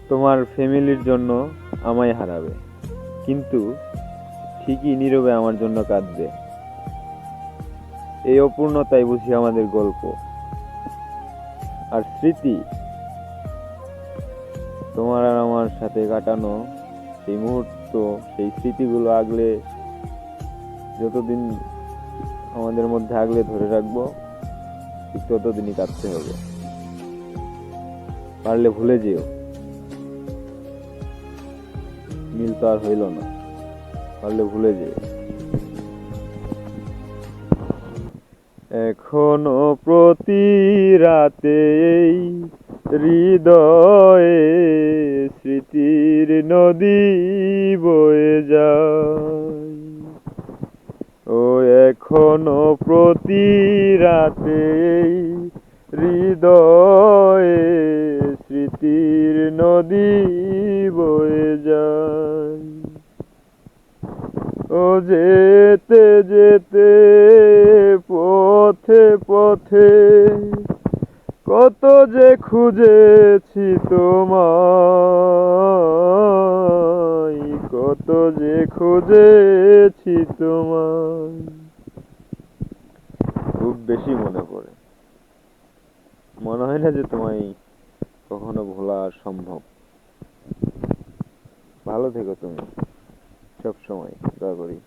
তোমার ফ্যামিলির জন্য আমায় হারাবে, কিন্তু ঠিকই নীরবে আমার জন্য কাঁদবে। এই অপূর্ণতাই বুঝি আমাদের গল্প। আর স্মৃতি, তোমার আর আমার সাথে কাটানো সেই মুহূর্ত, সেই স্মৃতিগুলো আগলে, যতদিন আমাদের মধ্যে আগলে ধরে রাখবো, ঠিক ততদিনই কাঁদতে হবে। পারলে ভুলে যেও, মিল তো আর হইল না। পারলে ভুলে যেও। এখনো প্রতি রাতে এই হৃদয়ে স্মৃতির নদী বয়ে যায়। ও এখনো প্রতি রাতে এই হৃদয়ে স্মৃতির নদী বয়ে যায়। ও যেতে যেতে পথে পথে কত যে খুঁজেছি তোমায়, কত যে খুঁজেছি তোমায়। খুব বেশি মনে পড়ে। মনে হয় না যে তোমায় কখনো ভোলা সম্ভব। ভালো থেকো তুমি, সব সময় দোয়া করি।